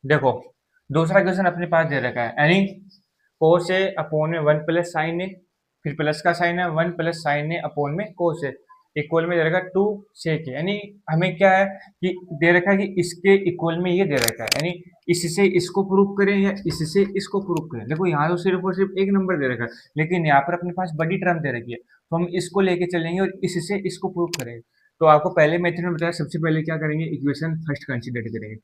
देखो दूसरा क्वेश्चन अपने पास दे रखा है यानी कोस ए अपोन में 1 प्लस साइन ए, फिर प्लस का साइन है 1 प्लस साइन ए अपोन में कोस ए इक्वल में दे रखा है 2 सेक ए। यानी हमें क्या है कि दे रखा है कि इसके इक्वल में ये दे रखा है, यानी इससे इसको प्रूव करें या इससे इसको प्रूव करें। देखो यहाँ तो सिर्फ और सिर्फ एक नंबर दे रखा है, लेकिन यहाँ पर अपने पास बड़ी टर्म दे रखी है, तो हम इसको लेके चलेंगे और इससे इसको प्रूव करेंगे। तो आपको पहले मेथड में बताया, सबसे पहले क्या करेंगे, इक्वेशन फर्स्ट कंसीडर करेंगे।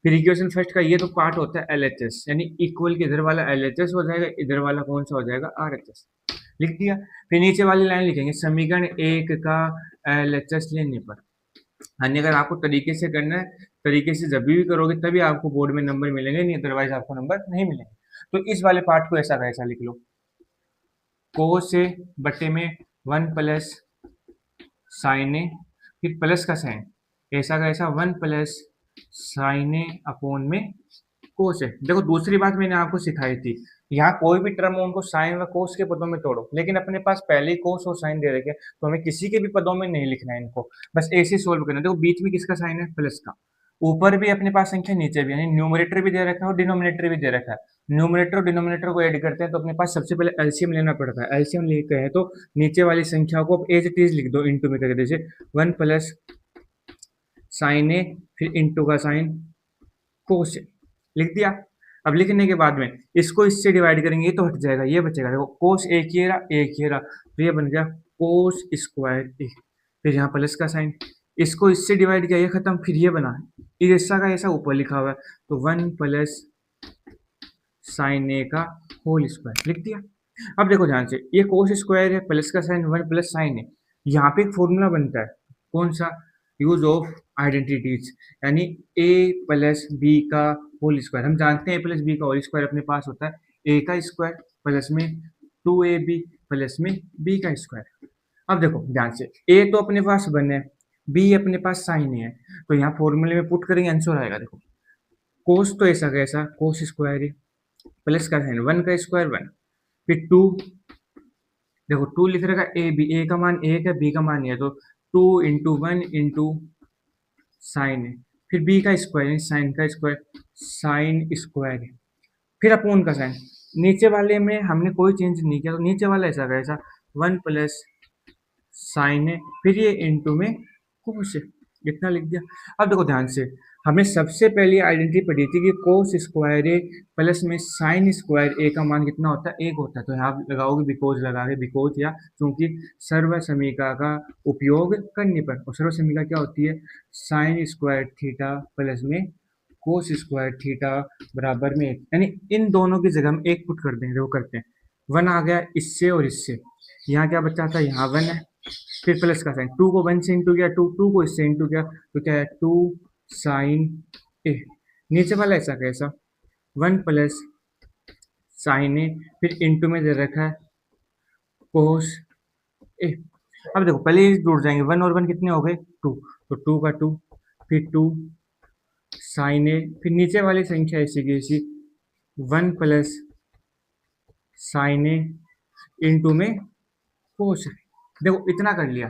फिर इक्वेशन फर्स्ट का ये तो पार्ट होता है एलएचएस, यानी इक्वल के इधर वाला एलएचएस हो जाएगा, इधर वाला कौन सा हो जाएगा, आरएचएस। लिख दिया। फिर नीचे वाली लाइन लिखेंगे समीकरण एक का एलएचएस लेने पर। यानी अगर आपको तरीके से करना है, तरीके से जब भी करोगे तभी आपको बोर्ड में नंबर मिलेंगे, नहीं अदरवाइज आपको नंबर नहीं मिलेंगे। तो इस वाले पार्ट को ऐसा का ऐसा लिख लो, कोस ए बटे में 1 प्लस साइन ए, फिर प्लस का साइन, ऐसा का ऐसा 1 प्लस साइन ए अपॉन में कोस है। देखो दूसरी बात मैंने आपको सिखाई थी, यहाँ कोई भी टर्म हो उनको साइन व कोस के पदों में तोड़ो, लेकिन अपने पास पहले ही कोस और साइन दे रखे, तो हमें किसी के भी पदों में नहीं लिखना है इनको, बस ऐसे सोल्व करना है। देखो बीच में किसका साइन है, प्लस का, ऊपर भी अपने पास संख्या, नीचे भी, यानी न्यूमरेटर भी दे रखा है और डिनोमिनेटर भी दे रखा है। न्यूमरेटर और डिनोमिनेटर को ऐड करते हैं तो अपने पास सबसे पहले एलसीएम लेना पड़ता है। एलसीएम लेते हैं तो नीचे वाली संख्या को एज इट इज लिख दो इंटू में करके, जैसे 1 प्लस साइन ए, फिर इंटू का साइन कोस ए, लिख दिया। अब लिखने के बाद में इसको इससे डिवाइड करेंगे, ये तो हट जाएगा, ये बचेगा। देखो कोस एक ही रहा, एक ही रहा, तो ये बन गया कोस स्क्वायर ए, फिर यहाँ प्लस का साइन, इसको इससे डिवाइड किया, ये खत्म, फिर ये बना, ये ऐसा का ऐसा ऊपर लिखा हुआ है, तो 1 प्लस साइन ए का होल स्क्वायर, लिख दिया। अब देखो ध्यान से, ये कोस स्क्वायर है, प्लस का साइन, 1 प्लस साइन है, यहाँ पे एक फॉर्मूला बनता है, कौन सा, यूज ऑफ आइडेंटिटीज, यानी ए प्लस बी का होल स्क्वायर। हम जानते हैं ए प्लस बी का होल स्क्वायर अपने पास होता है ए का स्क्वायर प्लस में 2ab प्लस में बी का स्क्वायर। अब देखो ध्यान से, ए तो अपने पास वन है, बी अपने पास साइन है, तो यहाँ फॉर्मूले में पुट करेंगे, आंसर आएगा। देखो कोस तो ऐसा कैसा, कोस स्क्वायर है, प्लस का साइन 1 का स्क्वायर 1, फिर 2, देखो 2 लिख रखा ए बी, ए का मान 1 है, बी का मान ये है, तो 2 इंटू 1 इंटू साइन है, फिर बी का स्क्वायर, साइन का स्क्वायर, साइन स्क्वायर है, फिर अपोन का साइन। नीचे वाले में हमने कोई चेंज नहीं किया, तो नीचे वाला ऐसा कैसा 1 प्लस साइन है, फिर ये इंटू में कोस है, इतना लिख दिया। अब देखो ध्यान से, हमें सबसे पहले आइडेंटिटी पढ़ी थी कि कोस स्क्वायर ए प्लस में साइन स्क्वायर ए का मान कितना होता है, एक होता है। तो यहाँ लगाओगे बिकॉज, लगाओगे बिकॉज या क्योंकि सर्व समीका का उपयोग करने पर, और सर्व समीका क्या होती है, साइन स्क्वायर थीटा प्लस में कोस स्क्वायर थीटा बराबर में एक, यानी इन दोनों की जगह हम एक पुट कर देंगे। वो करते हैं, 1 आ गया इससे और इससे, यहाँ क्या बचा था, यहाँ 1 है, फिर प्लस का साइन, 2 को 1 से इंटू किया, 2 को इससे इंटू किया, तो क्या है 2 साइन ए, नीचे वाला ऐसा कैसा 1 प्लस साइन ए, फिर इंटू में दे रखा है कोस ए। अब देखो पहले ये जुड़ जाएंगे, 1 और 1 कितने हो गए 2, तो 2 का 2, फिर 2 साइन ए, फिर नीचे वाली संख्या ऐसी की ऐसी 1 प्लस साइन ए इंटू में कोस। देखो इतना कर लिया,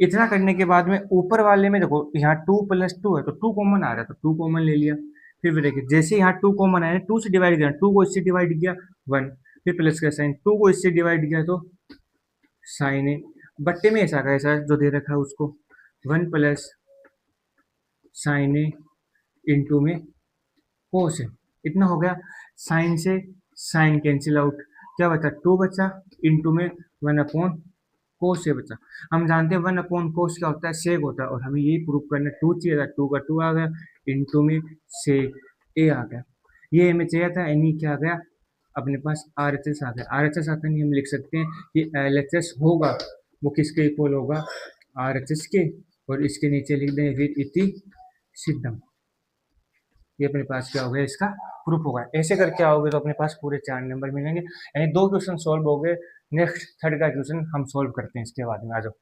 इतना करने के बाद में ऊपर वाले में देखो यहाँ 2 प्लस 2 है, तो 2 कॉमन आ रहा है, तो 2 कॉमन ले लिया। फिर देखिए जैसे यहाँ 2 कॉमन आया, 2 से डिवाइड किया, 2 को इससे डिवाइड किया 1, फिर प्लस का साइन, 2 को इससे डिवाइड किया तो साइन ए, बट्टे में ऐसा का ऐसा जो दे रखा है उसको 1 प्लस साइन ए इंटू में कोस है, इतना हो गया। साइन से साइन कैंसिल आउट, क्या बचा 2 बचा, इंटू में 1 अपॉन कोस से बचा। हम जानते हैं 1 अपॉन कोस क्या होता है, सेक होता है, और हमें यही प्रूव करना, 2 चाहिए था, 2 का 2 आ गया, इंटू में सेक ए आ गया। ये हमें चाहिए था, यानी क्या आ गया अपने पास आर एच एस आ गया। आर एच एस आता नहीं, हम लिख सकते हैं कि एल एच एस होगा वो किसके इक्वल होगा, आर एच एस के, और इसके नीचे लिख दें फिर इति सिद्धम। ये अपने पास क्या हो गया, इसका प्रूफ होगा। ऐसे करके आओगे तो अपने पास पूरे 4 नंबर मिलेंगे, यानी 2 क्वेश्चन सॉल्व हो गए। नेक्स्ट थर्ड का क्वेश्चन हम सॉल्व करते हैं इसके बाद में, आ जाओ।